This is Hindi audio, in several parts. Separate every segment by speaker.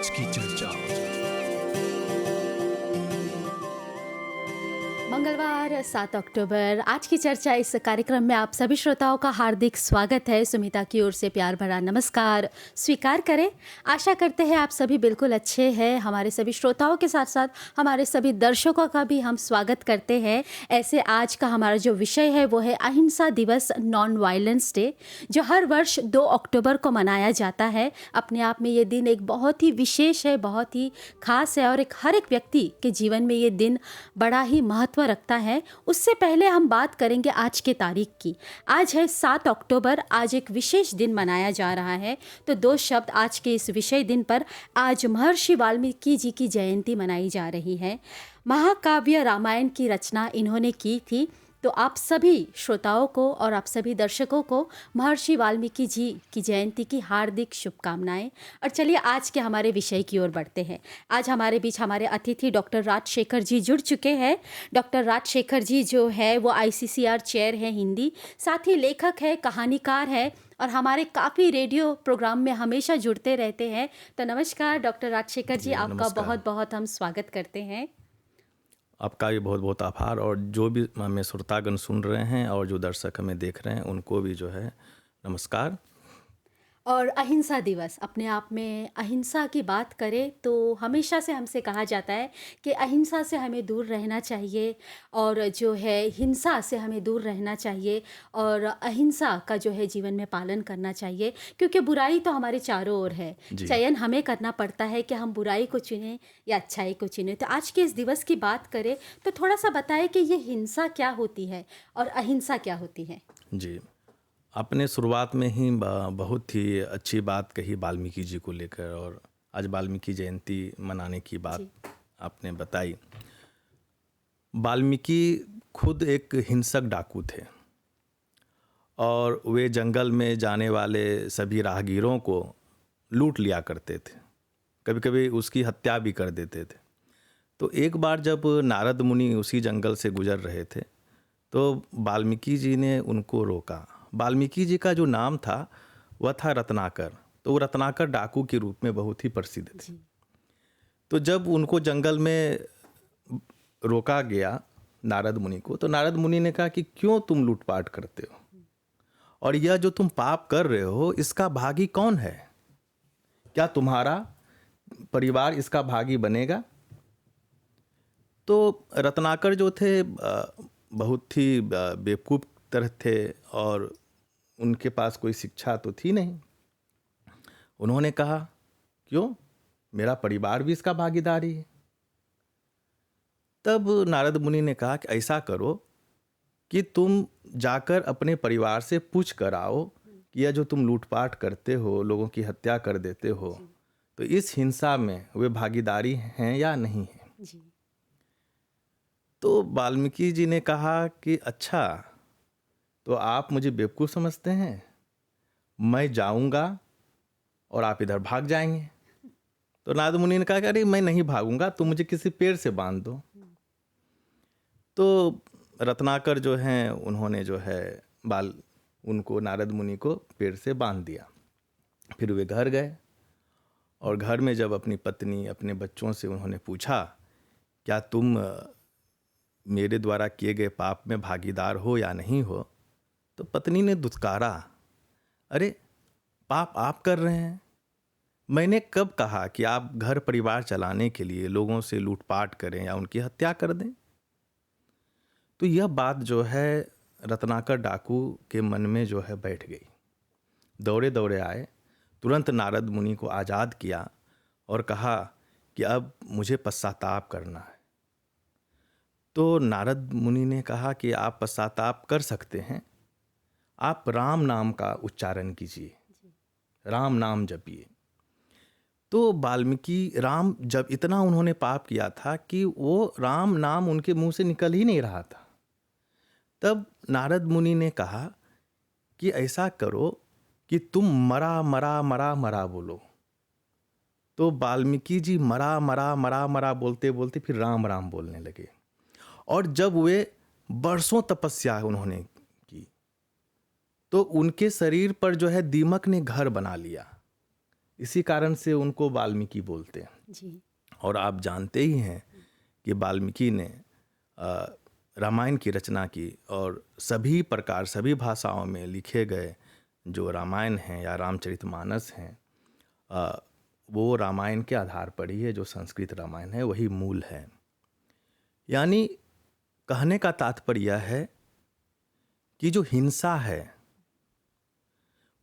Speaker 1: आज की चर्चा।
Speaker 2: मंगलवार 7 अक्टूबर आज की चर्चा इस कार्यक्रम में आप सभी श्रोताओं का हार्दिक स्वागत है। सुमिता की ओर से प्यार भरा नमस्कार स्वीकार करें। आशा करते हैं आप सभी बिल्कुल अच्छे हैं। हमारे सभी श्रोताओं के साथ साथ हमारे सभी दर्शकों का भी हम स्वागत करते हैं। ऐसे आज का हमारा जो विषय है वो है अहिंसा दिवस, नॉन वायलेंस डे, जो हर वर्ष 2 अक्टूबर को मनाया जाता है। अपने आप में ये दिन एक बहुत ही विशेष है, बहुत ही खास है और हर एक व्यक्ति के जीवन में ये दिन बड़ा ही महत्व रखता है। उससे पहले हम बात करेंगे आज के तारीख की। आज है 7 अक्टूबर। आज एक विशेष दिन मनाया जा रहा है। तो 2 शब्द आज के इस विषय दिन पर। आज महर्षि वाल्मीकि जी की जयंती मनाई जा रही है। महाकाव्य रामायण की रचना इन्होंने की थी। तो आप सभी श्रोताओं को और आप सभी दर्शकों को महर्षि वाल्मीकि जी की जयंती की हार्दिक शुभकामनाएं। और चलिए आज के हमारे विषय की ओर बढ़ते हैं। आज हमारे बीच हमारे अतिथि डॉक्टर राजशेखर जी जुड़ चुके हैं। डॉक्टर राजशेखर जी जो है वो ICCR चेयर है हिंदी, साथ ही लेखक है, कहानीकार है और हमारे काफ़ी रेडियो प्रोग्राम में हमेशा जुड़ते रहते हैं। तो नमस्कार डॉक्टर राजशेखर जी, आपका
Speaker 1: नमस्कार।
Speaker 2: बहुत बहुत हम स्वागत करते हैं।
Speaker 1: आपका भी बहुत बहुत आभार। और जो भी हमें श्रोतागण सुन रहे हैं और जो दर्शक हमें देख रहे हैं उनको भी जो है नमस्कार।
Speaker 2: और अहिंसा दिवस, अपने आप में अहिंसा की बात करें तो हमेशा से हमसे कहा जाता है कि अहिंसा से हमें दूर रहना चाहिए और जो है हिंसा से हमें दूर रहना चाहिए और अहिंसा का जो है जीवन में पालन करना चाहिए, क्योंकि बुराई तो हमारे चारों ओर है।
Speaker 1: जी।
Speaker 2: चयन हमें करना पड़ता है कि हम बुराई को चुनें या अच्छाई को चुनें। तो आज के इस दिवस की बात करें तो थोड़ा सा बताएं कि ये हिंसा क्या होती है और अहिंसा क्या होती है।
Speaker 1: जी, आपने शुरुआत में ही बहुत ही अच्छी बात कही वाल्मीकि जी को लेकर, और आज वाल्मीकि जयंती मनाने की बात
Speaker 2: जी।
Speaker 1: आपने बताई। वाल्मीकि खुद एक हिंसक डाकू थे और वे जंगल में जाने वाले सभी राहगीरों को लूट लिया करते थे, कभी कभी उसकी हत्या भी कर देते थे। तो एक बार जब नारद मुनि उसी जंगल से गुजर रहे थे तो वाल्मीकि जी ने उनको रोका। वाल्मीकि जी का जो नाम था वह था रत्नाकर। तो वो रत्नाकर डाकू के रूप में बहुत ही प्रसिद्ध थे।
Speaker 2: जी।
Speaker 1: तो जब उनको जंगल में रोका गया नारद मुनि को, तो नारद मुनि ने कहा कि क्यों तुम लूटपाट करते हो, और यह जो तुम पाप कर रहे हो इसका भागी कौन है? क्या तुम्हारा परिवार इसका भागी बनेगा? तो रत्नाकर जो थे बहुत ही बेवकूफ़ तरह थे और उनके पास कोई शिक्षा तो थी नहीं। उन्होंने कहा क्यों, मेरा परिवार भी इसका भागीदारी है। तब नारद मुनि ने कहा कि ऐसा करो कि तुम जाकर अपने परिवार से पूछ कर आओ कि यह जो तुम लूटपाट करते हो, लोगों की हत्या कर देते हो, तो इस हिंसा में वे भागीदारी हैं या नहीं है।
Speaker 2: जी।
Speaker 1: तो वाल्मीकि जी ने कहा कि अच्छा, तो आप मुझे बेवकूफ़ समझते हैं, मैं जाऊंगा और आप इधर भाग जाएंगे। तो नारद मुनि ने कहा कि अरे मैं नहीं भागूंगा, तुम मुझे किसी पेड़ से बांध दो। तो रत्नाकर जो हैं उन्होंने जो है उनको नारद मुनि को पेड़ से बांध दिया। फिर वे घर गए और घर में जब अपनी पत्नी अपने बच्चों से उन्होंने पूछा क्या तुम मेरे द्वारा किए गए पाप में भागीदार हो या नहीं हो, तो पत्नी ने दुत्कारा, अरे पाप आप कर रहे हैं, मैंने कब कहा कि आप घर परिवार चलाने के लिए लोगों से लूटपाट करें या उनकी हत्या कर दें। तो यह बात जो है रत्नाकर डाकू के मन में जो है बैठ गई। दौड़े दौड़े आए, तुरंत नारद मुनि को आज़ाद किया और कहा कि अब मुझे पश्चाताप करना है। तो नारद मुनि ने कहा कि आप पश्चाताप कर सकते हैं, आप राम नाम का उच्चारण कीजिए, राम नाम जपिए। तो वाल्मीकि राम, जब इतना उन्होंने पाप किया था कि वो राम नाम उनके मुंह से निकल ही नहीं रहा था, तब नारद मुनि ने कहा कि ऐसा करो कि तुम मरा मरा मरा मरा बोलो। तो वाल्मीकि जी मरा मरा मरा मरा बोलते बोलते फिर राम राम बोलने लगे। और जब वे बरसों तपस्या उन्होंने की तो उनके शरीर पर जो है दीमक ने घर बना लिया। इसी कारण से उनको वाल्मीकि बोलते हैं।
Speaker 2: जी।
Speaker 1: और आप जानते ही हैं कि वाल्मीकि ने रामायण की रचना की, और सभी प्रकार सभी भाषाओं में लिखे गए जो रामायण हैं या रामचरितमानस हैं, वो रामायण के आधार पर ही है। जो संस्कृत रामायण है वही मूल है। यानी कहने का तात्पर्य यह है कि जो हिंसा है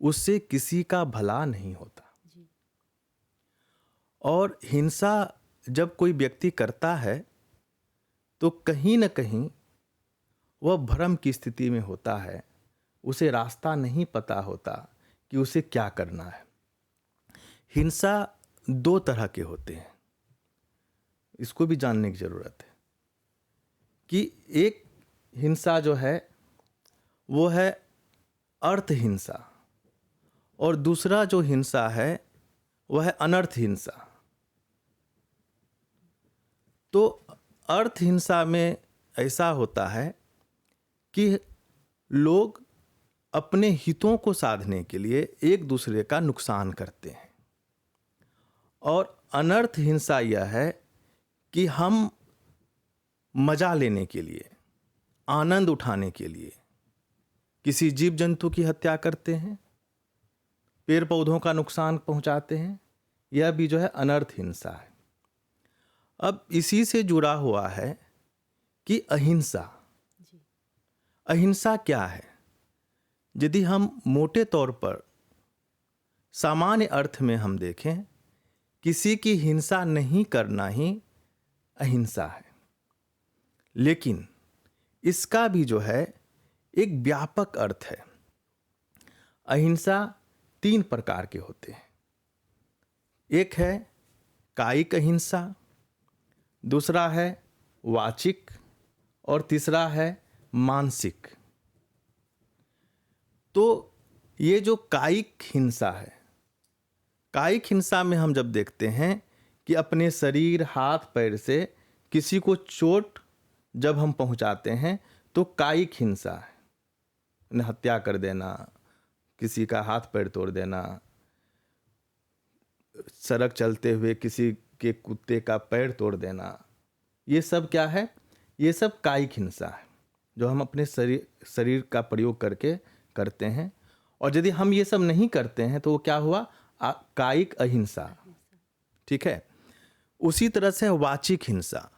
Speaker 1: उससे किसी का भला नहीं होता। और हिंसा जब कोई व्यक्ति करता है तो कहीं न कहीं वह भ्रम की स्थिति में होता है, उसे रास्ता नहीं पता होता कि उसे क्या करना है। हिंसा दो तरह के होते हैं, इसको भी जानने की ज़रूरत है कि एक हिंसा जो है वो है अर्थ हिंसा, और दूसरा जो हिंसा है वह है अनर्थ हिंसा। तो अर्थ हिंसा में ऐसा होता है कि लोग अपने हितों को साधने के लिए एक दूसरे का नुकसान करते हैं, और अनर्थ हिंसा यह है कि हम मजा लेने के लिए, आनंद उठाने के लिए किसी जीव जंतु की हत्या करते हैं, पेड़ पौधों का नुकसान पहुंचाते हैं। यह भी जो है अनर्थ हिंसा है। अब इसी से जुड़ा हुआ है कि अहिंसा। अहिंसा क्या है? यदि हम मोटे तौर पर सामान्य अर्थ में हम देखें, किसी की हिंसा नहीं करना ही अहिंसा है। लेकिन इसका भी जो है एक व्यापक अर्थ है। अहिंसा 3 प्रकार के होते हैं। एक है कायिक अहिंसा, दूसरा है वाचिक, और तीसरा है मानसिक। तो ये जो कायिक हिंसा है, कायिक हिंसा में हम जब देखते हैं कि अपने शरीर, हाथ, पैर से किसी को चोट जब हम पहुंचाते हैं तो कायिक हिंसा है। उन्हें हत्या कर देना, किसी का हाथ पैर तोड़ देना, सड़क चलते हुए किसी के कुत्ते का पैर तोड़ देना, ये सब क्या है? ये सब कायिक हिंसा है जो हम अपने शरीर का प्रयोग करके करते हैं। और यदि हम ये सब नहीं करते हैं तो वो क्या हुआ? कायिक अहिंसा। ठीक है। उसी तरह से वाचिक हिंसा।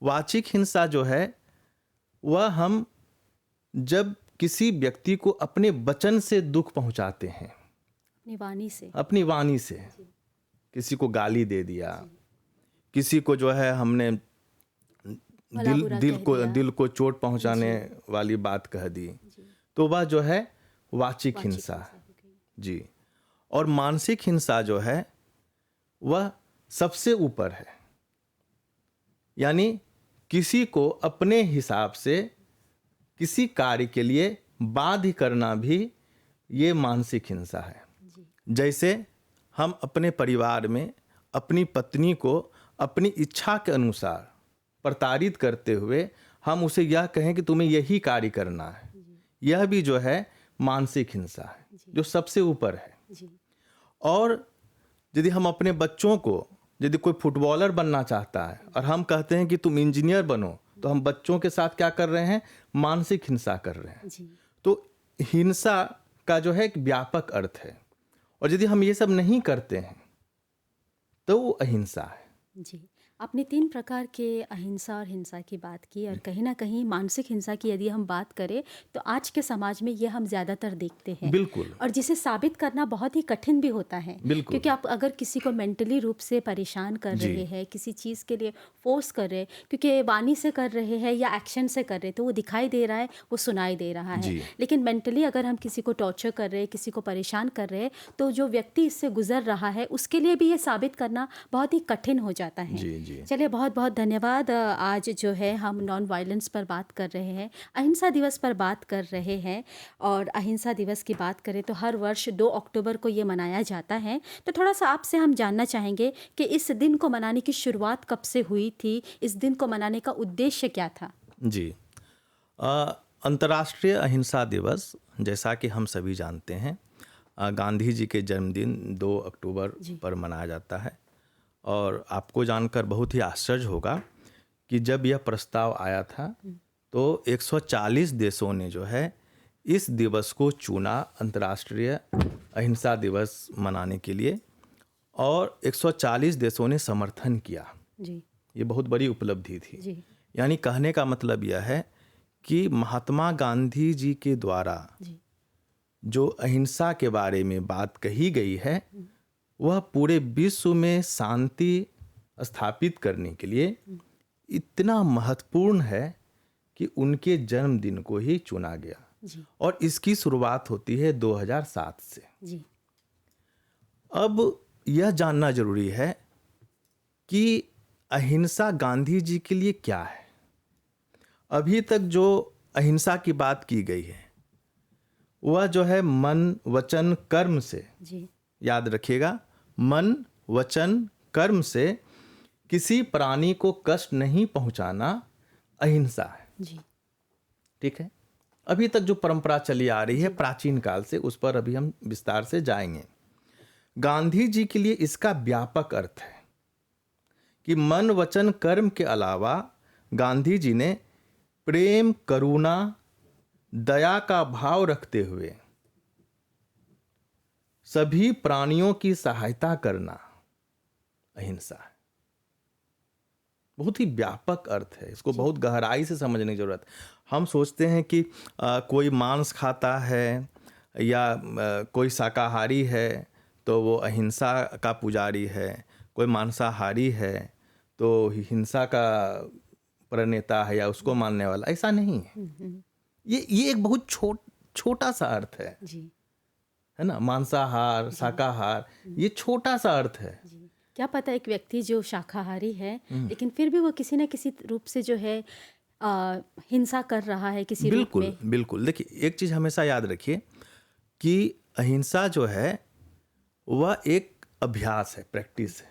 Speaker 1: वाचिक हिंसा जो है वह हम जब किसी व्यक्ति को अपने वचन से दुख पहुंचाते हैं, अपनी वाणी से किसी को गाली दे दिया, किसी को जो है हमने दिल को चोट पहुंचाने वाली बात कह दी, तो वह जो है वाचिक हिंसा है। जी। और मानसिक हिंसा जो है वह सबसे ऊपर है। यानी किसी को अपने हिसाब से किसी कार्य के लिए बाध्य करना भी ये मानसिक हिंसा है। जैसे हम अपने परिवार में अपनी पत्नी को अपनी इच्छा के अनुसार प्रताड़ित करते हुए हम उसे यह कहें कि तुम्हें यही कार्य करना है, यह भी जो है मानसिक हिंसा है, जो सबसे ऊपर है। और यदि हम अपने बच्चों को, यदि कोई फुटबॉलर बनना चाहता है और हम कहते हैं कि तुम इंजीनियर बनो, तो हम बच्चों के साथ क्या कर रहे हैं? मानसिक हिंसा कर रहे हैं। तो हिंसा का जो है एक व्यापक अर्थ है, और यदि हम ये सब नहीं करते हैं तो वो अहिंसा है।
Speaker 2: जी। आपने 3 प्रकार के अहिंसा और हिंसा की बात की, और कहीं ना कहीं मानसिक हिंसा की यदि हम बात करें तो आज के समाज में ये हम ज़्यादातर देखते हैं।
Speaker 1: बिल्कुल।
Speaker 2: और जिसे साबित करना बहुत ही कठिन भी होता है।
Speaker 1: बिल्कुल।
Speaker 2: क्योंकि आप अगर किसी को मेंटली रूप से परेशान कर रहे हैं, किसी चीज़ के लिए फोर्स कर रहे हैं, क्योंकि वाणी से कर रहे हैं या एक्शन से कर रहे हैं, तो वो दिखाई दे रहा है, वो सुनाई दे रहा है। लेकिन मेंटली अगर हम किसी को टॉर्चर कर रहे हैं, किसी को परेशान कर रहे हैं, तो जो व्यक्ति इससे गुजर रहा है उसके लिए भी ये साबित करना बहुत ही कठिन हो जाता है। चलिए, बहुत बहुत धन्यवाद। आज जो है हम नॉन वायलेंस पर बात कर रहे हैं, अहिंसा दिवस पर बात कर रहे हैं। और अहिंसा दिवस की बात करें तो हर वर्ष 2 अक्टूबर को ये मनाया जाता है। तो थोड़ा सा आपसे हम जानना चाहेंगे कि इस दिन को मनाने की शुरुआत कब से हुई थी, इस दिन को मनाने का उद्देश्य क्या था?
Speaker 1: जी, अंतर्राष्ट्रीय अहिंसा दिवस, जैसा कि हम सभी जानते हैं, गांधी जी के जन्मदिन 2 अक्टूबर पर मनाया जाता है। और आपको जानकर बहुत ही आश्चर्य होगा कि जब यह प्रस्ताव आया था तो 140 देशों ने जो है इस दिवस को चुना अंतर्राष्ट्रीय अहिंसा दिवस मनाने के लिए, और 140 देशों ने समर्थन किया।
Speaker 2: जी
Speaker 1: ये बहुत बड़ी उपलब्धि थी।
Speaker 2: जी
Speaker 1: यानी कहने का मतलब यह है कि महात्मा गांधी जी के द्वारा
Speaker 2: जी
Speaker 1: जो अहिंसा के बारे में बात कही गई है वह पूरे विश्व में शांति स्थापित करने के लिए इतना महत्वपूर्ण है कि उनके जन्मदिन को ही चुना गया।
Speaker 2: जी
Speaker 1: और इसकी शुरुआत होती है 2007 से।
Speaker 2: जी
Speaker 1: अब यह जानना जरूरी है कि अहिंसा गांधी जी के लिए क्या है। अभी तक जो अहिंसा की बात की गई है वह जो है मन वचन कर्म से,
Speaker 2: जी
Speaker 1: याद रखिएगा, मन वचन कर्म से किसी प्राणी को कष्ट नहीं पहुंचाना अहिंसा है।
Speaker 2: जी
Speaker 1: ठीक है। अभी तक जो परंपरा चली आ रही है प्राचीन काल से, उस पर अभी हम विस्तार से जाएंगे। गांधी जी के लिए इसका व्यापक अर्थ है कि मन वचन कर्म के अलावा गांधी जी ने प्रेम करुणा दया का भाव रखते हुए सभी प्राणियों की सहायता करना अहिंसा है। बहुत ही व्यापक अर्थ है, इसको बहुत गहराई से समझने की जरूरत है। हम सोचते हैं कि कोई मांस खाता है या कोई शाकाहारी है तो वो अहिंसा का पुजारी है, कोई मांसाहारी है तो हिंसा का प्रणेता है या उसको मानने वाला। ऐसा नहीं है। ये एक बहुत छोटा सा अर्थ है ना। मांसाहार शाकाहार ये छोटा सा अर्थ है।
Speaker 2: क्या पता एक व्यक्ति जो शाकाहारी है लेकिन फिर भी वो किसी न किसी रूप से जो है हिंसा कर रहा है किसी रूप में।
Speaker 1: बिल्कुल। देखिए, एक चीज़ हमेशा याद रखिए कि अहिंसा जो है वह एक अभ्यास है, प्रैक्टिस है।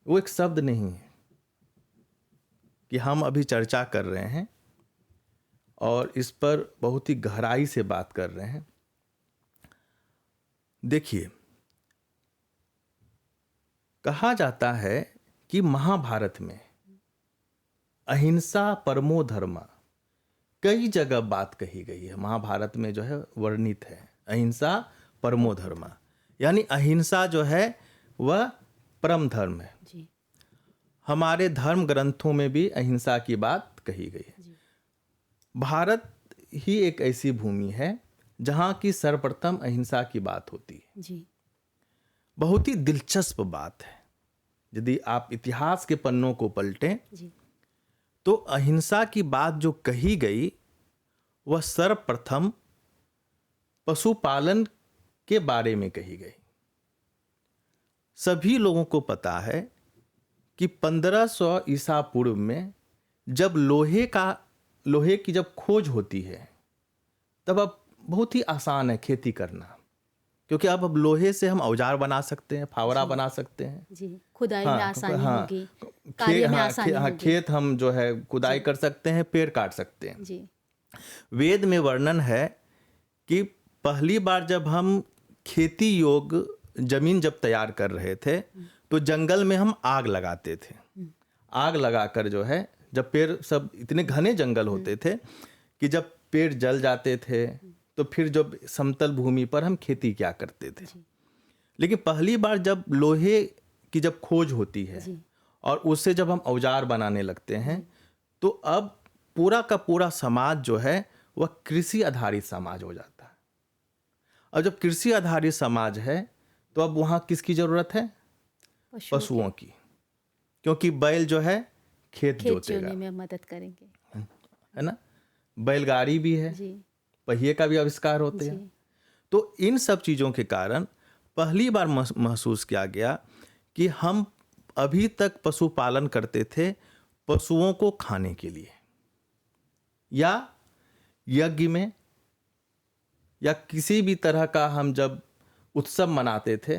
Speaker 1: वो एक शब्द नहीं है कि हम अभी चर्चा कर रहे हैं और इस पर बहुत ही गहराई से बात कर रहे हैं। देखिए, कहा जाता है कि महाभारत में अहिंसा परमो धर्मा कई जगह बात कही गई है। महाभारत में जो है वर्णित है अहिंसा परमो धर्मा, यानी अहिंसा जो है वह परम धर्म है।
Speaker 2: जी।
Speaker 1: हमारे धर्म ग्रंथों में भी अहिंसा की बात कही गई है। भारत ही एक ऐसी भूमि है जहाँ की सर्वप्रथम अहिंसा की बात होती है।
Speaker 2: जी।
Speaker 1: बहुत ही दिलचस्प बात है। यदि आप इतिहास के पन्नों को पलटें तो अहिंसा की बात जो कही गई वह सर्वप्रथम पशुपालन के बारे में कही गई। सभी लोगों को पता है कि 1500 ईसा पूर्व में जब लोहे की जब खोज होती है तब अब बहुत ही आसान है खेती करना, क्योंकि अब लोहे से हम औजार बना सकते हैं, फावड़ा बना सकते हैं।
Speaker 2: जी। खुदाई में आसानी होगी, कार्य में आसानी होगी।
Speaker 1: खेत हम जो है खुदाई कर सकते हैं, पेड़ काट सकते हैं।
Speaker 2: जी।
Speaker 1: वेद में वर्णन है कि पहली बार जब हम खेती योग्य जमीन जब तैयार कर रहे थे तो जंगल में हम आग लगाते थे। आग लगाकर जो है, जब पेड़ सब इतने घने जंगल होते थे कि जब पेड़ जल जाते थे तो फिर जब समतल भूमि पर हम खेती क्या करते थे। लेकिन पहली बार जब लोहे की जब खोज होती है और उससे जब हम औजार बनाने लगते हैं तो अब पूरा का पूरा समाज जो है वह कृषि आधारित समाज हो जाता है। और जब कृषि आधारित समाज है तो अब वहाँ किसकी जरूरत है? पशुओं की, क्योंकि बैल जो है खेत जोतेगा,
Speaker 2: में मदद करेंगे,
Speaker 1: है ना। बैलगाड़ी भी है, पहिए का भी आविष्कार होते हैं। तो इन सब चीज़ों के कारण पहली बार महसूस किया गया कि हम अभी तक पशुपालन करते थे पशुओं को खाने के लिए, या यज्ञ में या किसी भी तरह का हम जब उत्सव मनाते थे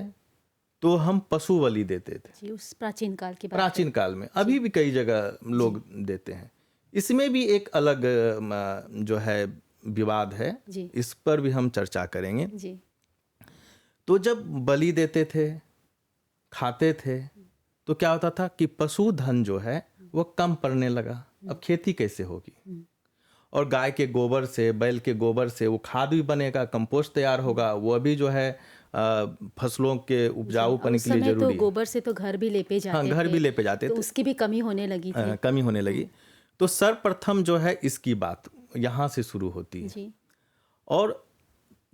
Speaker 1: तो हम पशु बलि देते थे।
Speaker 2: जी, उस प्राचीन काल की बात
Speaker 1: प्राचीन काल में, अभी भी कई जगह लोग देते हैं। इसमें भी एक अलग जो है विवाद है, इस पर भी हम चर्चा करेंगे।
Speaker 2: जी।
Speaker 1: तो जब बलि देते थे, खाते थे, तो क्या होता था कि पशुधन जो है वो कम पड़ने लगा। अब खेती कैसे होगी? और गाय के गोबर से, बैल के गोबर से वो खाद भी बनेगा, कंपोस्ट तैयार होगा, वो भी जो है फसलों के उपजाऊपन
Speaker 2: उस
Speaker 1: के लिए
Speaker 2: समय तो
Speaker 1: जरूरी है।
Speaker 2: गोबर से तो घर भी लेपे
Speaker 1: हाँ,
Speaker 2: जाते
Speaker 1: घर
Speaker 2: थे,
Speaker 1: भी लेपे जाते
Speaker 2: तो
Speaker 1: थे,
Speaker 2: उसकी भी कमी होने लगी थी।
Speaker 1: कमी होने लगी। तो सर्वप्रथम जो है इसकी बात यहाँ से शुरू होती है।
Speaker 2: जी
Speaker 1: और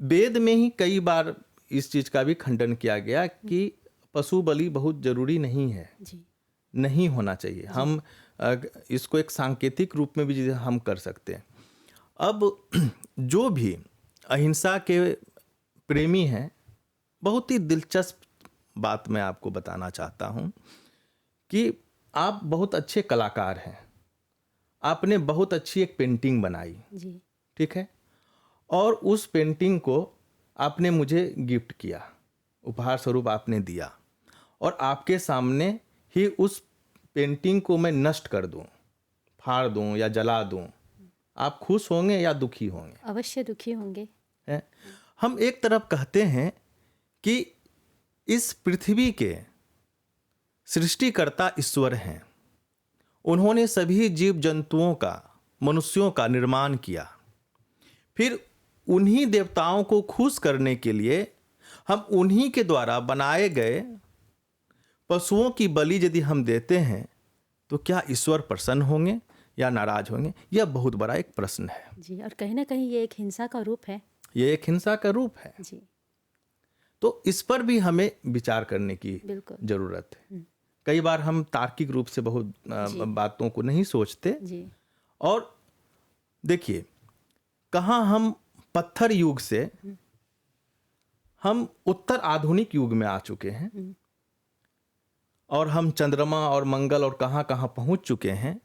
Speaker 1: वेद में ही कई बार इस चीज का भी खंडन किया गया कि पशु बलि बहुत जरूरी नहीं है,
Speaker 2: जी
Speaker 1: नहीं होना चाहिए। हम इसको एक सांकेतिक रूप में भी हम कर सकते हैं। अब जो भी अहिंसा के प्रेमी हैं, बहुत ही दिलचस्प बात मैं आपको बताना चाहता हूं कि आप बहुत अच्छे कलाकार हैं, आपने बहुत अच्छी एक पेंटिंग बनाई,
Speaker 2: जी
Speaker 1: ठीक है, और उस पेंटिंग को आपने मुझे गिफ्ट किया, उपहार स्वरूप आपने दिया, और आपके सामने ही उस पेंटिंग को मैं नष्ट कर दूं, फाड़ दूं या जला दूं, आप खुश होंगे या दुखी होंगे?
Speaker 2: अवश्य दुखी होंगे।
Speaker 1: है? हम एक तरफ कहते हैं कि इस पृथ्वी के सृष्टिकर्ता ईश्वर हैं, उन्होंने सभी जीव जंतुओं का, मनुष्यों का निर्माण किया, फिर उन्हीं देवताओं को खुश करने के लिए हम उन्हीं के द्वारा बनाए गए पशुओं की बलि यदि हम देते हैं तो क्या ईश्वर प्रसन्न होंगे या नाराज होंगे? यह बहुत बड़ा एक प्रश्न है।
Speaker 2: जी, और कहीं ना कहीं ये एक हिंसा का रूप है।
Speaker 1: ये एक हिंसा का रूप है।
Speaker 2: जी
Speaker 1: तो इस पर भी हमें विचार करने की
Speaker 2: बिल्कुल।
Speaker 1: जरूरत है। कई बार हम तार्किक रूप से बहुत बातों को नहीं सोचते।
Speaker 2: जी
Speaker 1: और देखिए, कहाँ हम पत्थर युग से हम उत्तर आधुनिक युग में आ चुके हैं, और हम चंद्रमा और मंगल और कहाँ कहाँ पहुंच चुके हैं।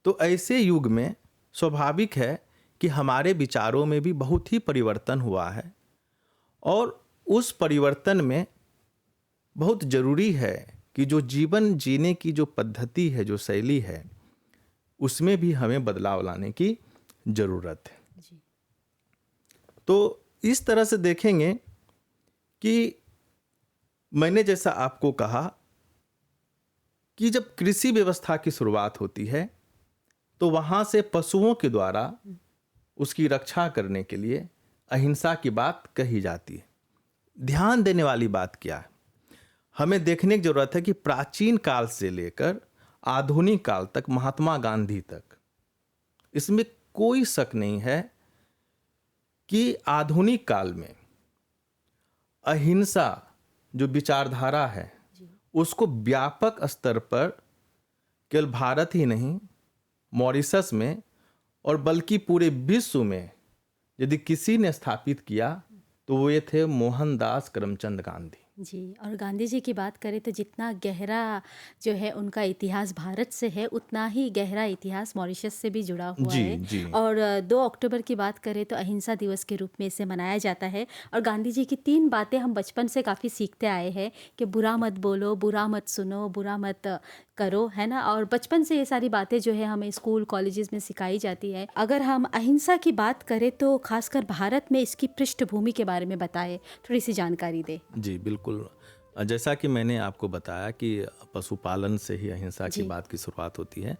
Speaker 1: तो ऐसे युग में स्वाभाविक है कि हमारे विचारों में भी बहुत ही परिवर्तन हुआ है, और उस परिवर्तन में बहुत जरूरी है कि जो जीवन जीने की जो पद्धति है, जो शैली है, उसमें भी हमें बदलाव लाने की जरूरत है।
Speaker 2: जी
Speaker 1: तो इस तरह से देखेंगे कि मैंने जैसा आपको कहा कि जब कृषि व्यवस्था की शुरुआत होती है तो वहाँ से पशुओं के द्वारा उसकी रक्षा करने के लिए अहिंसा की बात कही जाती है। ध्यान देने वाली बात क्या है? हमें देखने की जरूरत है कि प्राचीन काल से लेकर आधुनिक काल तक, महात्मा गांधी तक, इसमें कोई शक नहीं है कि आधुनिक काल में अहिंसा जो विचारधारा है उसको व्यापक स्तर पर केवल भारत ही नहीं, मॉरिशस में और बल्कि पूरे विश्व में यदि किसी ने स्थापित किया तो वो ये थे मोहनदास करमचंद गांधी।
Speaker 2: जी, और गांधी जी की बात करें तो जितना गहरा जो है उनका इतिहास भारत से है, उतना ही गहरा इतिहास मॉरिशस से भी जुड़ा हुआ
Speaker 1: जी,
Speaker 2: है।
Speaker 1: जी।
Speaker 2: और 2 अक्टूबर की बात करें तो अहिंसा दिवस के रूप में इसे मनाया जाता है। और गांधी जी की 3 बातें हम बचपन से काफ़ी सीखते आए हैं कि बुरा मत बोलो, बुरा मत सुनो, बुरा मत करो, है ना। और बचपन से ये सारी बातें जो है हमें स्कूल कॉलेजेस में सिखाई जाती है। अगर हम अहिंसा की बात करें तो खासकर भारत में इसकी पृष्ठभूमि के बारे में बताएं, थोड़ी सी जानकारी दें।
Speaker 1: जी बिल्कुल। जैसा कि मैंने आपको बताया कि पशुपालन से ही अहिंसा की बात की शुरुआत होती है,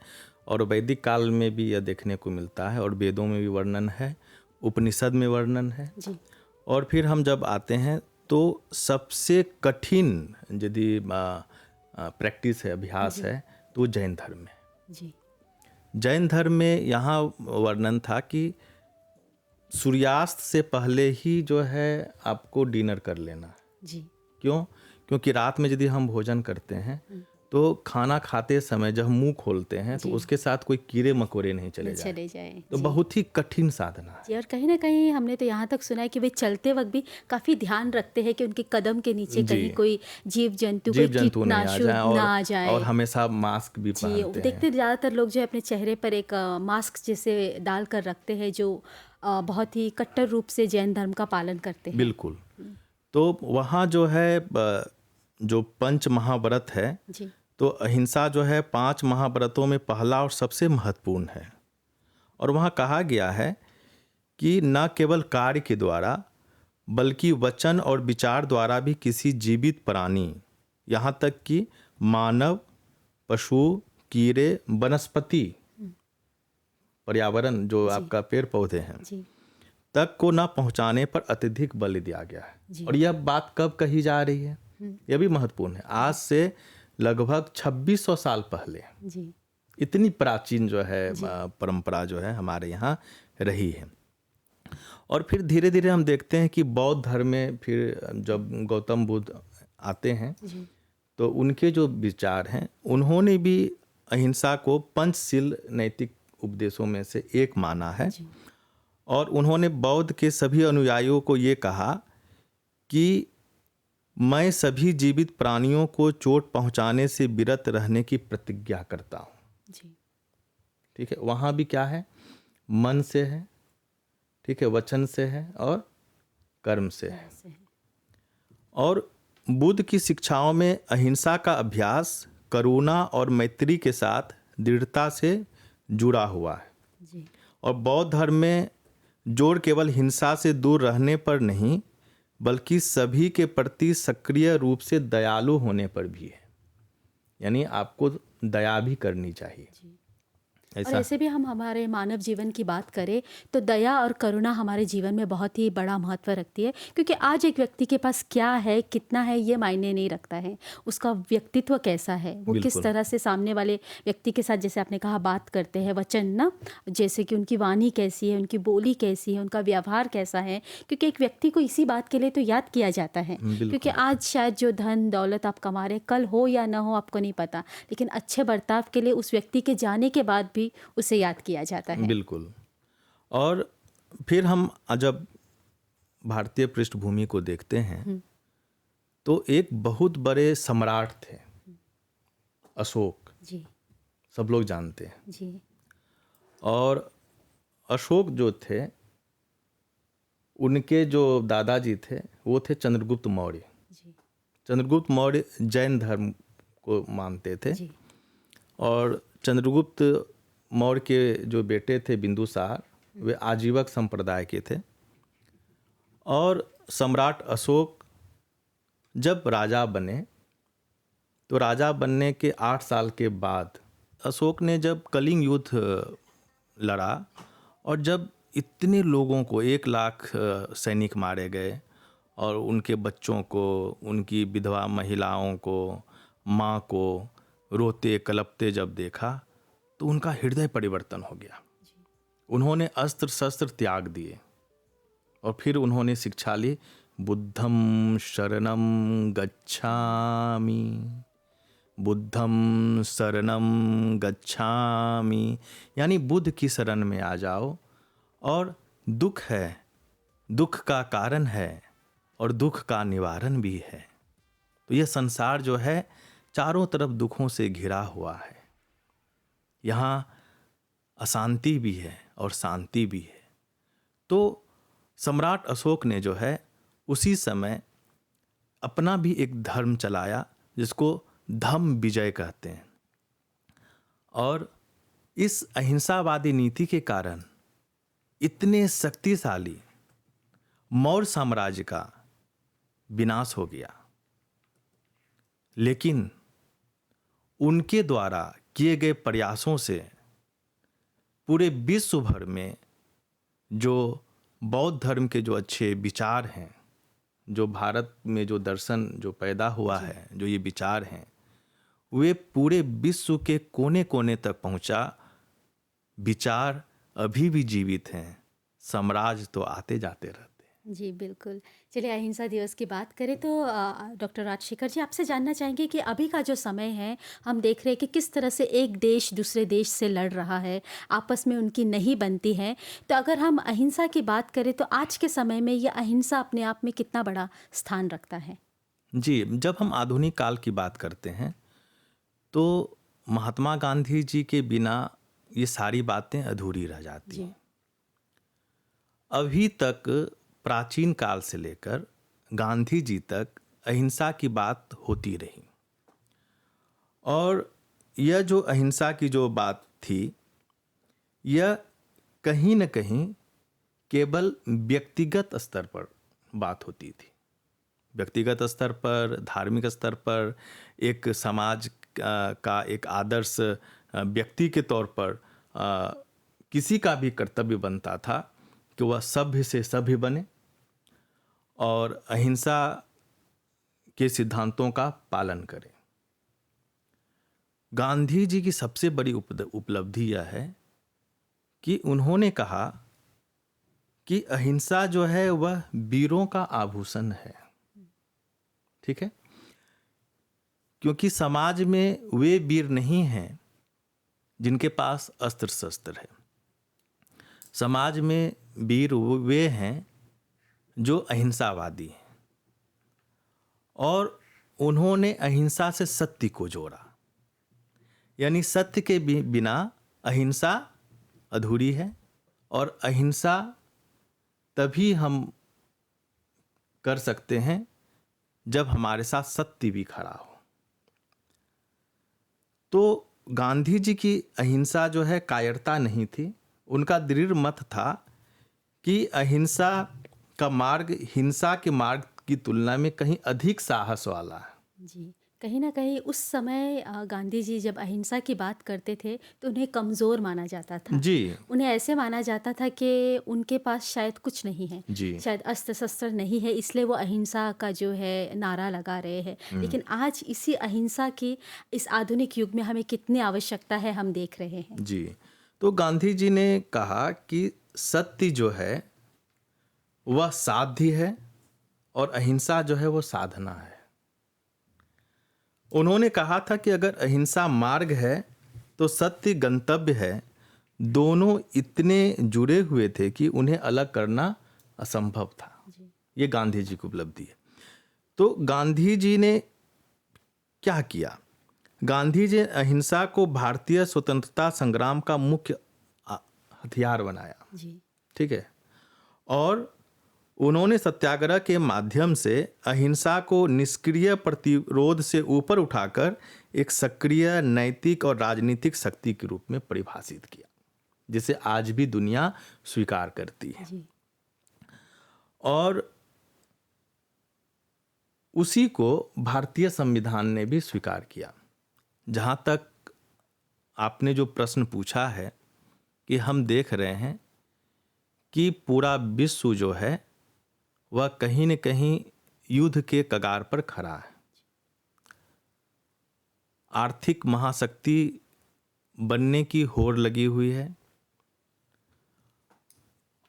Speaker 1: और वैदिक काल में भी यह देखने को मिलता है, और वेदों में भी वर्णन है, उपनिषद में वर्णन है
Speaker 2: जी
Speaker 1: और फिर हम जब आते हैं तो सबसे कठिन यदि प्रैक्टिस है, अभ्यास है, तो जैन धर्म है।
Speaker 2: जी
Speaker 1: जैन धर्म में यहाँ वर्णन था कि सूर्यास्त से पहले ही जो है आपको डिनर कर लेना।
Speaker 2: जी
Speaker 1: क्यों? क्योंकि रात में यदि हम भोजन करते हैं तो खाना खाते समय जब मुंह खोलते हैं तो उसके साथ कोई कीड़े मकोड़े नहीं चले जाए। तो बहुत ही कठिन साधना है।
Speaker 2: जी, और कहीं ना कहीं हमने तो यहाँ तक सुना है कि वे चलते वक्त भी काफी ध्यान रखते हैं कि उनके कदम के नीचे कहीं कोई जीव जंतु कोई कीटनाशु ना आ जाए,
Speaker 1: और हमेशा मास्क भी पहनते हैं।
Speaker 2: देखते ज्यादातर लोग जो है अपने चेहरे पर एक मास्क जैसे डाल कर रखते हैं, जो बहुत ही कट्टर रूप से जैन धर्म का पालन करते हैं।
Speaker 1: बिल्कुल। तो वहाँ जो है जो पंच महाव्रत है, तो अहिंसा जो है 5 महाव्रतों में पहला और सबसे महत्वपूर्ण है। और वहाँ कहा गया है कि न केवल कार्य के द्वारा बल्कि वचन और विचार द्वारा भी किसी जीवित प्राणी, यहाँ तक कि मानव, पशु, कीड़े, वनस्पति, पर्यावरण जो
Speaker 2: जी।
Speaker 1: आपका पेड़ पौधे हैं
Speaker 2: जी
Speaker 1: तक को न पहुंचाने पर अत्यधिक बल दिया गया है।
Speaker 2: जी।
Speaker 1: और यह बात कब कही जा रही है, यह भी महत्वपूर्ण है। आज से लगभग 2600 साल पहले
Speaker 2: जी
Speaker 1: इतनी प्राचीन जो है परंपरा जो है हमारे यहाँ रही है। और फिर धीरे धीरे हम देखते हैं कि बौद्ध धर्म में फिर जब गौतम बुद्ध आते हैं
Speaker 2: जी
Speaker 1: तो उनके जो विचार हैं, उन्होंने भी अहिंसा को पंचशील नैतिक उपदेशों में से एक माना है।
Speaker 2: जी
Speaker 1: और उन्होंने बौद्ध के सभी अनुयायियों को ये कहा कि मैं सभी जीवित प्राणियों को चोट पहुंचाने से विरत रहने की प्रतिज्ञा करता हूँ।
Speaker 2: जी
Speaker 1: ठीक है, वहाँ भी क्या है, मन से है, ठीक है, वचन से है और कर्म से है।
Speaker 2: ऐसे है।
Speaker 1: और बुद्ध की शिक्षाओं में अहिंसा का अभ्यास करुणा और मैत्री के साथ दृढ़ता से जुड़ा हुआ है।
Speaker 2: जी
Speaker 1: और बौद्ध धर्म में जोर केवल हिंसा से दूर रहने पर नहीं, बल्कि सभी के प्रति सक्रिय रूप से दयालु होने पर भी है। यानी आपको दया भी करनी चाहिए।
Speaker 2: जी और
Speaker 1: ऐसा
Speaker 2: ऐसे भी हम हमारे मानव जीवन की बात करें तो दया और करुणा हमारे जीवन में बहुत ही बड़ा महत्व रखती है, क्योंकि आज एक व्यक्ति के पास क्या है, कितना है, ये मायने नहीं रखता है। उसका व्यक्तित्व कैसा है, वो किस
Speaker 1: बिल्कुल।
Speaker 2: तरह से सामने वाले व्यक्ति के साथ, जैसे आपने कहा, बात करते हैं, वचन ना, जैसे कि उनकी वाणी कैसी है, उनकी बोली कैसी है, उनका व्यवहार कैसा है। क्योंकि एक व्यक्ति को इसी बात के लिए तो याद किया जाता है,
Speaker 1: बिल्कुल।
Speaker 2: क्योंकि आज शायद जो धन दौलत आप कमा रहे, कल हो या ना हो आपको नहीं पता, लेकिन अच्छे बर्ताव के लिए उस व्यक्ति के जाने के बाद भी उसे याद किया जाता है।
Speaker 1: बिल्कुल। और फिर हम जब भारतीय पृष्ठभूमि को देखते हैं तो एक बहुत बड़े सम्राट थे, अशोक,
Speaker 2: जी
Speaker 1: सब लोग जानते हैं।
Speaker 2: जी
Speaker 1: और अशोक जो थे, उनके जो दादाजी थे वो थे चंद्रगुप्त मौर्य।
Speaker 2: जी
Speaker 1: चंद्रगुप्त मौर्य जैन धर्म को मानते थे।
Speaker 2: जी
Speaker 1: और चंद्रगुप्त मौर्य के जो बेटे थे बिंदुसार, वे आजीवक संप्रदाय के थे। और सम्राट अशोक जब राजा बने तो राजा बनने के 8 साल के बाद अशोक ने जब कलिंग युद्ध लड़ा और जब इतने लोगों को 1 लाख सैनिक मारे गए और उनके बच्चों को, उनकी विधवा महिलाओं को, माँ को रोते कलपते जब देखा तो उनका हृदय परिवर्तन हो गया। उन्होंने अस्त्र शस्त्र त्याग दिए और फिर उन्होंने शिक्षा ली, बुद्धम शरणम गच्छामि, बुद्धम शरणम गच्छामि। यानी बुद्ध की शरण में आ जाओ, और दुख है, दुख का कारण है और दुख का निवारण भी है। तो यह संसार जो है चारों तरफ दुखों से घिरा हुआ है। यहाँ अशांति भी है और शांति भी है। तो सम्राट अशोक ने जो है उसी समय अपना भी एक धर्म चलाया जिसको धम्म विजय कहते हैं। और इस अहिंसावादी नीति के कारण इतने शक्तिशाली मौर्य साम्राज्य का विनाश हो गया। लेकिन उनके द्वारा किए गए प्रयासों से पूरे विश्व भर में जो बौद्ध धर्म के जो अच्छे विचार हैं, जो भारत में जो दर्शन जो पैदा हुआ है, जो ये विचार हैं, वे पूरे विश्व के कोने कोने तक पहुंचा। विचार अभी भी जीवित हैं, साम्राज्य तो आते जाते रहते हैं।
Speaker 2: जी बिल्कुल। चलिए, अहिंसा दिवस की बात करें तो डॉक्टर राजशेखर जी, आपसे जानना चाहेंगे कि अभी का जो समय है, हम देख रहे हैं कि किस तरह से एक देश दूसरे देश से लड़ रहा है, आपस में उनकी नहीं बनती है। तो अगर हम अहिंसा की बात करें तो आज के समय में यह अहिंसा अपने आप में कितना बड़ा स्थान रखता है?
Speaker 1: जी, जब हम आधुनिक काल की बात करते हैं तो महात्मा गांधी जी के बिना ये सारी बातें अधूरी रह जाती
Speaker 2: जी
Speaker 1: हैं। अभी तक प्राचीन काल से लेकर गांधी जी तक अहिंसा की बात होती रही। और यह जो अहिंसा की जो बात थी, यह कहीं न कहीं केवल व्यक्तिगत स्तर पर बात होती थी। व्यक्तिगत स्तर पर, धार्मिक स्तर पर, एक समाज का एक आदर्श व्यक्ति के तौर पर किसी का भी कर्तव्य बनता था कि वह सभ्य से सभ्य बने और अहिंसा के सिद्धांतों का पालन करे। गांधी जी की सबसे बड़ी उपलब्धि यह है कि उन्होंने कहा कि अहिंसा जो है वह वीरों का आभूषण है। ठीक है, क्योंकि समाज में वे वीर नहीं हैं जिनके पास अस्त्र शस्त्र है। समाज में वीर वे हैं जो अहिंसावादी हैं, और उन्होंने अहिंसा से सत्य को जोड़ा। यानी सत्य के बिना अहिंसा अधूरी है, और अहिंसा तभी हम कर सकते हैं जब हमारे साथ सत्य भी खड़ा हो। तो गांधी जी की अहिंसा जो है कायरता नहीं थी। उनका दृढ़ मत था कि अहिंसा का मार्ग हिंसा के मार्ग की तुलना में कहीं अधिक साहस वाला है।
Speaker 2: जी, कहीं न कहीं उस समय गांधी जी जब अहिंसा की बात करते थे तो उन्हें कमज़ोर माना जाता था।
Speaker 1: जी
Speaker 2: उन्हें ऐसे माना जाता था कि उनके पास शायद कुछ नहीं है,
Speaker 1: जी
Speaker 2: शायद अस्त्र-शस्त्र नहीं है, इसलिए वो अहिंसा का जो है नारा लगा रहे हैं। लेकिन आज इसी अहिंसा की इस आधुनिक युग में हमें कितनी आवश्यकता है, हम देख रहे हैं।
Speaker 1: जी। तो गांधी जी ने कहा कि सत्य जो है वह साध्य है और अहिंसा जो है वो साधना है। उन्होंने कहा था कि अगर अहिंसा मार्ग है तो सत्य गंतव्य है। दोनों इतने जुड़े हुए थे कि उन्हें अलग करना असंभव था। ये गांधी जी की उपलब्धि है। तो गांधी जी ने क्या किया? गांधी जी ने अहिंसा को भारतीय स्वतंत्रता संग्राम का मुख्य हथियार बनाया।
Speaker 2: जी,
Speaker 1: ठीक है, और उन्होंने सत्याग्रह के माध्यम से अहिंसा को निष्क्रिय प्रतिरोध से ऊपर उठाकर एक सक्रिय नैतिक और राजनीतिक शक्ति के रूप में परिभाषित किया, जिसे आज भी दुनिया स्वीकार करती है।
Speaker 2: जी,
Speaker 1: और उसी को भारतीय संविधान ने भी स्वीकार किया। जहाँ तक आपने जो प्रश्न पूछा है कि हम देख रहे हैं कि पूरा विश्व जो है वह कहीं न कहीं युद्ध के कगार पर खड़ा है। आर्थिक महाशक्ति बनने की होड़ लगी हुई है,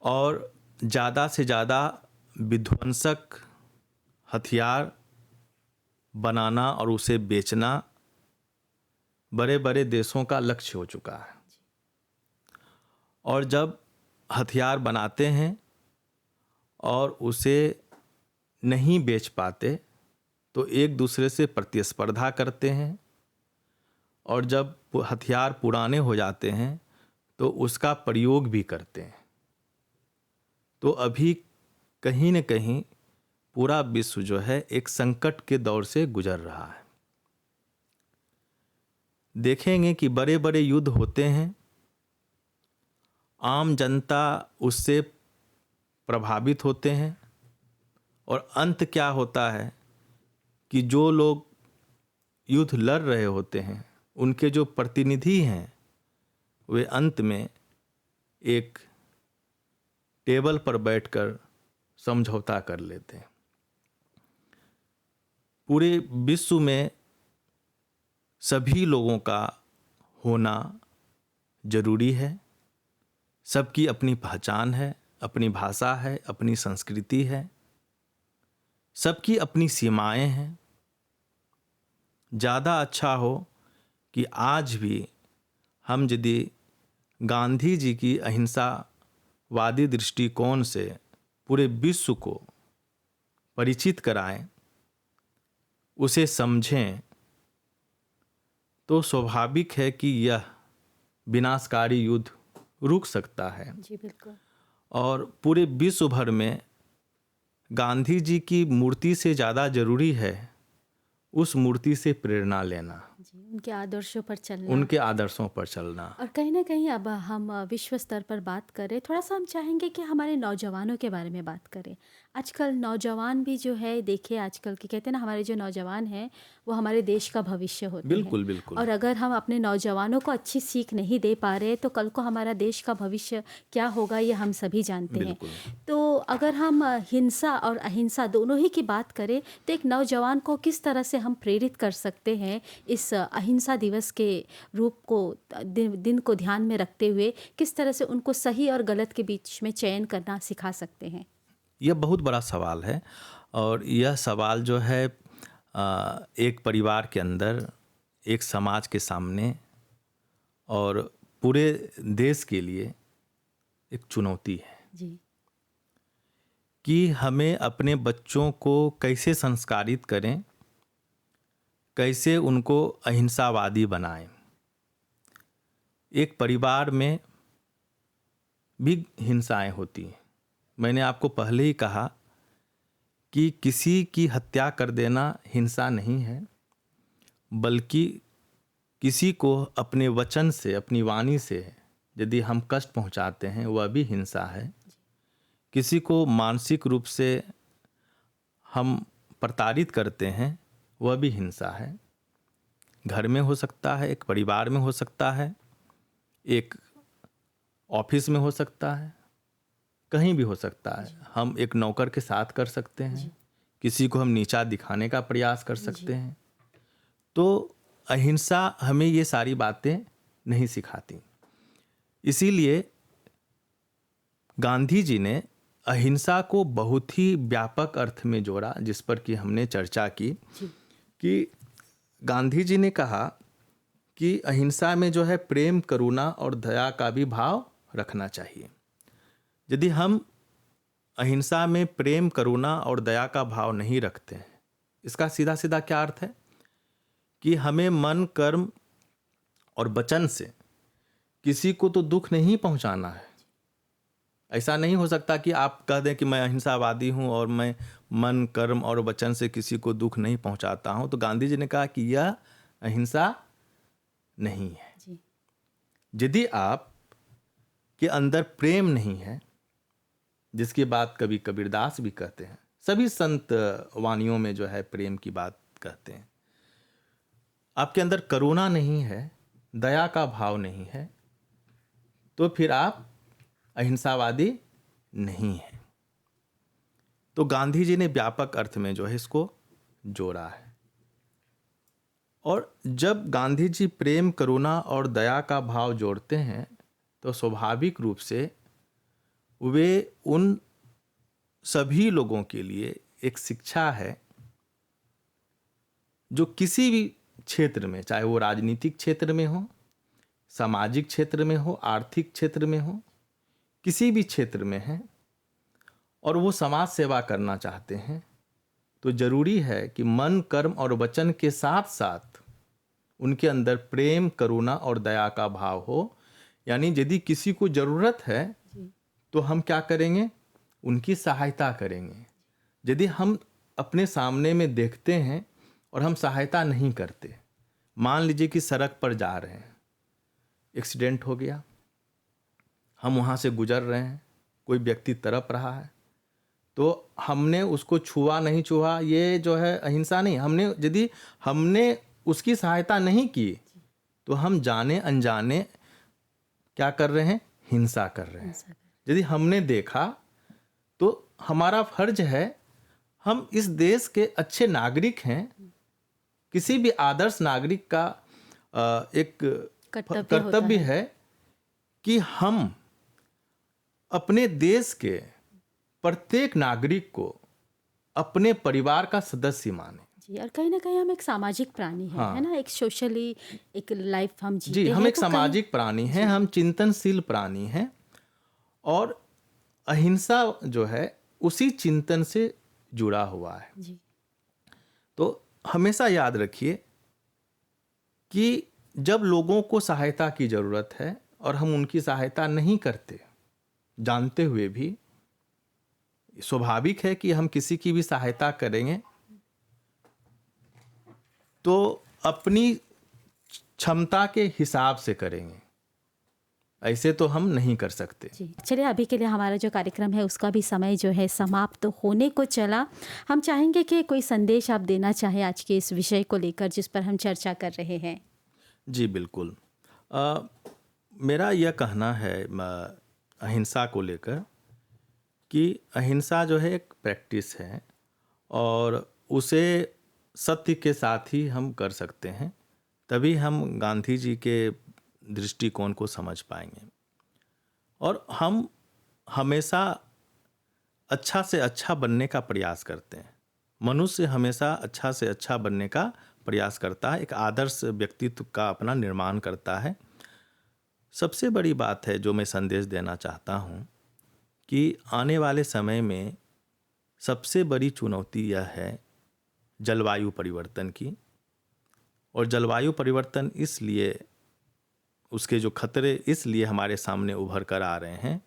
Speaker 1: और ज़्यादा से ज़्यादा विध्वंसक हथियार बनाना और उसे बेचना बड़े बड़े देशों का लक्ष्य हो चुका है। और जब हथियार बनाते हैं और उसे नहीं बेच पाते तो एक दूसरे से प्रतिस्पर्धा करते हैं, और जब हथियार पुराने हो जाते हैं तो उसका प्रयोग भी करते हैं। तो अभी कहीं न कहीं पूरा विश्व जो है एक संकट के दौर से गुजर रहा है। देखेंगे कि बड़े बड़े युद्ध होते हैं, आम जनता उससे प्रभावित होते हैं, और अंत क्या होता है कि जो लोग युद्ध लड़ रहे होते हैं उनके जो प्रतिनिधि हैं वे अंत में एक टेबल पर बैठकर समझौता कर लेते हैं। पूरे विश्व में सभी लोगों का होना जरूरी है। सबकी अपनी पहचान है, अपनी भाषा है, अपनी संस्कृति है, सबकी अपनी सीमाएं हैं। ज़्यादा अच्छा हो कि आज भी हम यदि गांधी जी की अहिंसावादी दृष्टिकोण से पूरे विश्व को परिचित कराएं, उसे समझें, तो स्वाभाविक है कि यह विनाशकारी युद्ध रुक सकता है।
Speaker 2: जी, बिल्कुल।
Speaker 1: और पूरे विश्व भर में गांधी जी की मूर्ति से ज़्यादा जरूरी है उस मूर्ति से प्रेरणा लेना,
Speaker 2: जी, उनके आदर्शों पर चलना।
Speaker 1: उनके आदर्शों पर चलना।
Speaker 2: और कहीं न कहीं अब हम विश्व स्तर पर बात करें, थोड़ा-सा हम चाहेंगे कि हमारे नौजवानों के बारे में बात करें। आजकल नौजवान भी जो है, देखिए आजकल के कहते हैं ना, हमारे जो नौजवान हैं, वो हमारे देश का भविष्य होते हैं।
Speaker 1: बिल्कुल, बिल्कुल,
Speaker 2: और अगर हम अपने नौजवानों को अच्छी सीख नहीं दे पा रहे, तो कल को हमारा देश का भविष्य क्या होगा, ये हम सभी जानते हैं।
Speaker 1: बिल्कुल।
Speaker 2: तो अगर हम हिंसा और अहिंसा दोनों ही की बात करें, तो एक नौजवान को किस तरह से हम प्रेरित कर सकते हैं इस अहिंसा दिवस के रूप को, दिन को ध्यान में रखते हुए किस तरह से उनको सही और गलत के बीच में चयन करना सिखा सकते हैं?
Speaker 1: यह बहुत बड़ा सवाल है और यह सवाल जो है एक परिवार के अंदर, एक समाज के सामने और पूरे देश के लिए एक चुनौती है
Speaker 2: जी,
Speaker 1: कि हमें अपने बच्चों को कैसे संस्कारित करें, कैसे उनको अहिंसावादी बनाएं। एक परिवार में भी हिंसाएं होती हैं। मैंने आपको पहले ही कहा कि किसी की हत्या कर देना हिंसा नहीं है, बल्कि किसी को अपने वचन से, अपनी वाणी से यदि हम कष्ट पहुंचाते हैं, वह भी हिंसा है। किसी को मानसिक रूप से हम प्रताड़ित करते हैं, वह भी हिंसा है। घर में हो सकता है, एक परिवार में हो सकता है, एक ऑफिस में हो सकता है, कहीं भी हो सकता है। हम एक नौकर के साथ कर सकते हैं, किसी को हम नीचा दिखाने का प्रयास कर सकते हैं। तो अहिंसा हमें ये सारी बातें नहीं सिखाती। इसीलिए गांधी जी ने अहिंसा को बहुत ही व्यापक अर्थ में जोड़ा, जिस पर कि हमने चर्चा की कि गांधी जी ने कहा कि अहिंसा में जो है प्रेम, करुणा और दया का भी भाव रखना चाहिए। यदि हम अहिंसा में प्रेम, करुणा और दया का भाव नहीं रखते हैं, इसका सीधा सीधा क्या अर्थ है कि हमें मन, कर्म और वचन से किसी को तो दुख नहीं पहुंचाना है। ऐसा नहीं हो सकता कि आप कह दें कि मैं अहिंसावादी हूं और मैं मन, कर्म और वचन से किसी को दुख नहीं पहुंचाता हूं। तो गांधी जी ने कहा कि यह अहिंसा नहीं है।
Speaker 2: जी,
Speaker 1: यदि आप के अंदर प्रेम नहीं है, जिसकी बात कभी कबीरदास भी कहते हैं, सभी संत वाणियों में जो है प्रेम की बात कहते हैं, आपके अंदर करुणा नहीं है, दया का भाव नहीं है, तो फिर आप अहिंसावादी नहीं है। तो गांधी जी ने व्यापक अर्थ में जो है इसको जोड़ा है। और जब गांधी जी प्रेम, करुणा और दया का भाव जोड़ते हैं, तो स्वाभाविक रूप से वे उन सभी लोगों के लिए एक शिक्षा है जो किसी भी क्षेत्र में, चाहे वो राजनीतिक क्षेत्र में हो, सामाजिक क्षेत्र में हो, आर्थिक क्षेत्र में हो, किसी भी क्षेत्र में है, और वो समाज सेवा करना चाहते हैं, तो जरूरी है कि मन, कर्म और वचन के साथ साथ उनके अंदर प्रेम, करुणा और दया का भाव हो। यानी यदि किसी को जरूरत है तो हम क्या करेंगे, उनकी सहायता करेंगे। यदि हम अपने सामने में देखते हैं और हम सहायता नहीं करते, मान लीजिए कि सड़क पर जा रहे हैं, एक्सीडेंट हो गया, हम वहाँ से गुजर रहे हैं, कोई व्यक्ति तड़प रहा है, तो हमने उसको छुआ नहीं छुआ, ये जो है अहिंसा नहीं। यदि हमने उसकी सहायता नहीं की, तो हम जाने अनजाने क्या कर रहे हैं, हिंसा कर रहे हैं। यदि हमने देखा, तो हमारा फर्ज है, हम इस देश के अच्छे नागरिक हैं, किसी भी आदर्श नागरिक का एक कर्तव्य है कि हम अपने देश के प्रत्येक नागरिक को अपने परिवार का सदस्य माने।
Speaker 2: जी, और कहीं ना कहीं हम एक सामाजिक प्राणी हैं,
Speaker 1: हाँ।
Speaker 2: है ना, एक सोशली एक लाइफ हम जीते
Speaker 1: जी,
Speaker 2: हैं।
Speaker 1: हम एक
Speaker 2: तो
Speaker 1: सामाजिक प्राणी हैं, हम चिंतनशील प्राणी हैं, और अहिंसा जो है उसी चिंतन से जुड़ा हुआ है।
Speaker 2: जी,
Speaker 1: तो हमेशा याद रखिए कि जब लोगों को सहायता की जरूरत है और हम उनकी सहायता नहीं करते, जानते हुए भी, स्वाभाविक है कि हम किसी की भी सहायता करेंगे तो अपनी क्षमता के हिसाब से करेंगे, ऐसे तो हम नहीं कर सकते।
Speaker 2: जी चलिए, अभी के लिए हमारा जो कार्यक्रम है उसका भी समय जो है समाप्त होने को चला। हम चाहेंगे कि कोई संदेश आप देना चाहें आज के इस विषय को लेकर जिस पर हम चर्चा कर रहे हैं।
Speaker 1: जी बिल्कुल। मेरा यह कहना है अहिंसा को लेकर कि अहिंसा जो है एक प्रैक्टिस है और उसे सत्य के साथ ही हम कर सकते हैं, तभी हम गांधी जी के दृष्टिकोण को समझ पाएंगे। और हम हमेशा अच्छा से अच्छा बनने का प्रयास करते हैं। मनुष्य हमेशा अच्छा से अच्छा बनने का प्रयास करता है, एक आदर्श व्यक्तित्व का अपना निर्माण करता है। सबसे बड़ी बात है जो मैं संदेश देना चाहता हूँ कि आने वाले समय में सबसे बड़ी चुनौती यह है जलवायु परिवर्तन की। और जलवायु परिवर्तन इसलिए, उसके जो खतरे इसलिए हमारे सामने उभर कर आ रहे हैं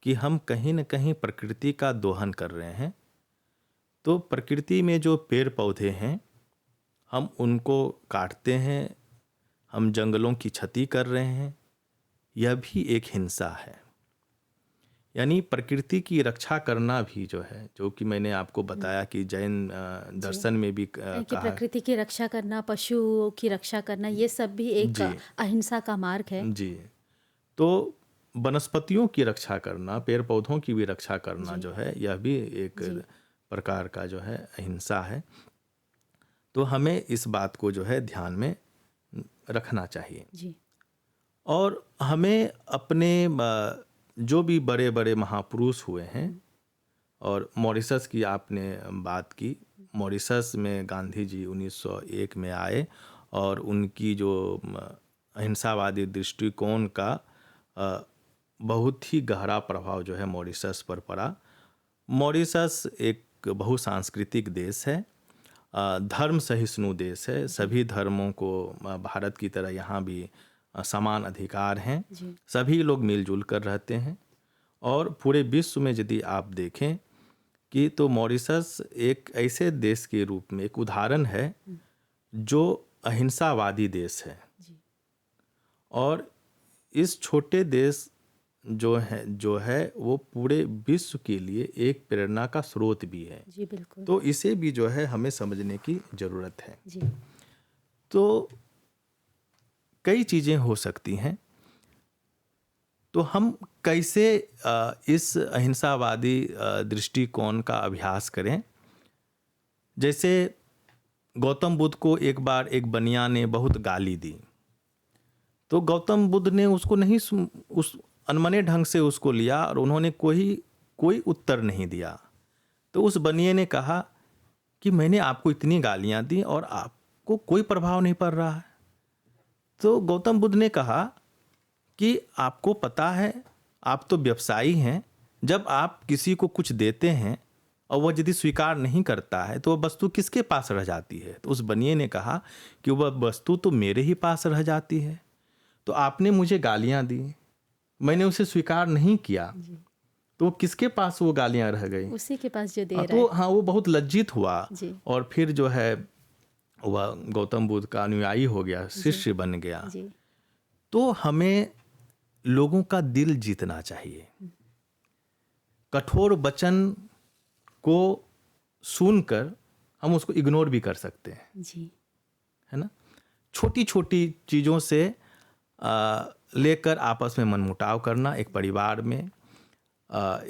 Speaker 1: कि हम कहीं न कहीं प्रकृति का दोहन कर रहे हैं। तो प्रकृति में जो पेड़ पौधे हैं हम उनको काटते हैं, हम जंगलों की क्षति कर रहे हैं, यह भी एक हिंसा है। यानी प्रकृति की रक्षा करना भी जो है, जो कि मैंने आपको बताया कि जैन दर्शन में भी
Speaker 2: कि
Speaker 1: कहा।
Speaker 2: प्रकृति की रक्षा करना, पशुओं की रक्षा करना, ये सब भी एक
Speaker 1: जी
Speaker 2: अहिंसा का मार्ग है।
Speaker 1: जी। तो वनस्पतियों की रक्षा करना, पेड़ पौधों की भी रक्षा करना जो है, यह भी एक प्रकार का जो है अहिंसा है। तो हमें इस बात को जो है ध्यान में रखना चाहिए।
Speaker 2: जी
Speaker 1: और हमें अपने जो भी बड़े बड़े महापुरुष हुए हैं, और मॉरिशस की आपने बात की, मॉरिशस में गांधी जी 1901 में आए और उनकी जो अहिंसावादी दृष्टिकोण का बहुत ही गहरा प्रभाव जो है मॉरिशस पर पड़ा। मॉरिशस एक बहुसांस्कृतिक देश है, धर्म सहिष्णु देश है। सभी धर्मों को भारत की तरह यहाँ भी समान अधिकार हैं। सभी लोग मिलजुल कर रहते हैं। और पूरे विश्व में यदि आप देखें कि तो मॉरिशस एक ऐसे देश के रूप में एक उदाहरण है जो अहिंसावादी देश है। और इस छोटे देश जो है वो पूरे विश्व के लिए एक प्रेरणा का स्रोत भी है।
Speaker 2: जी बिल्कुल।
Speaker 1: तो इसे भी जो है हमें समझने की ज़रूरत है।
Speaker 2: जी
Speaker 1: तो कई चीज़ें हो सकती हैं। तो हम कैसे इस अहिंसावादी दृष्टिकोण का अभ्यास करें। जैसे गौतम बुद्ध को एक बार एक बनिया ने बहुत गाली दी, तो गौतम बुद्ध ने उसको नहीं उस अनमने ढंग से उसको लिया और उन्होंने कोई उत्तर नहीं दिया। तो उस बनिए ने कहा कि मैंने आपको इतनी गालियां दी और आपको कोई प्रभाव नहीं पड़ रहा है। तो गौतम बुद्ध ने कहा कि आपको पता है, आप तो व्यवसायी हैं, जब आप किसी को कुछ देते हैं और वह यदि स्वीकार नहीं करता है तो वह वस्तु किसके पास रह जाती है। तो उस बनिए ने कहा कि वह वस्तु तो मेरे ही पास रह जाती है। तो आपने मुझे गालियां दी, मैंने उसे स्वीकार नहीं किया, तो किसके पास वो गालियां रह गई?
Speaker 2: उसी के पास जो दे रहा
Speaker 1: तो
Speaker 2: है।
Speaker 1: हाँ, वो बहुत लज्जित हुआ
Speaker 2: जी
Speaker 1: और फिर जो है वह गौतम बुद्ध का अनुयायी हो गया, शिष्य बन गया।
Speaker 2: जी
Speaker 1: तो हमें लोगों का दिल जीतना चाहिए। कठोर वचन को सुनकर हम उसको इग्नोर भी कर सकते हैं,
Speaker 2: जी
Speaker 1: है ना। छोटी छोटी चीज़ों से लेकर आपस में मनमुटाव करना, एक परिवार में,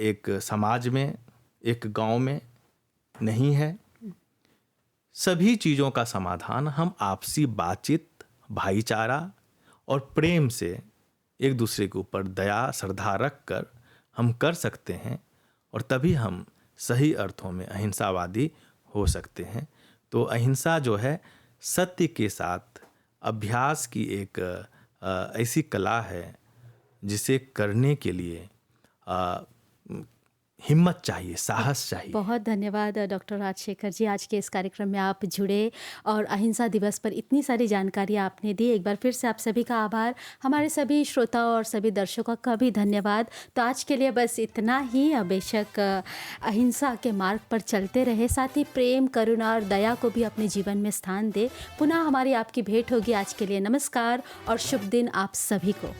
Speaker 1: एक समाज में, एक गांव में नहीं है। सभी चीज़ों का समाधान हम आपसी बातचीत, भाईचारा और प्रेम से एक दूसरे के ऊपर दया श्रद्धा रख कर हम कर सकते हैं, और तभी हम सही अर्थों में अहिंसावादी हो सकते हैं। तो अहिंसा जो है सत्य के साथ अभ्यास की एक ऐसी कला है जिसे करने के लिए हिम्मत चाहिए, साहस चाहिए।
Speaker 2: बहुत धन्यवाद डॉक्टर राजशेखर जी, आज के इस कार्यक्रम में आप जुड़े और अहिंसा दिवस पर इतनी सारी जानकारी आपने दी। एक बार फिर से आप सभी का आभार, हमारे सभी श्रोताओं और सभी दर्शकों का भी धन्यवाद। तो आज के लिए बस इतना ही। बेशक अहिंसा के मार्ग पर चलते रहे, साथ ही प्रेम, करुणा और दया को भी अपने जीवन में स्थान दे। पुनः हमारी आपकी भेंट होगी। आज के लिए नमस्कार और शुभ दिन आप सभी को।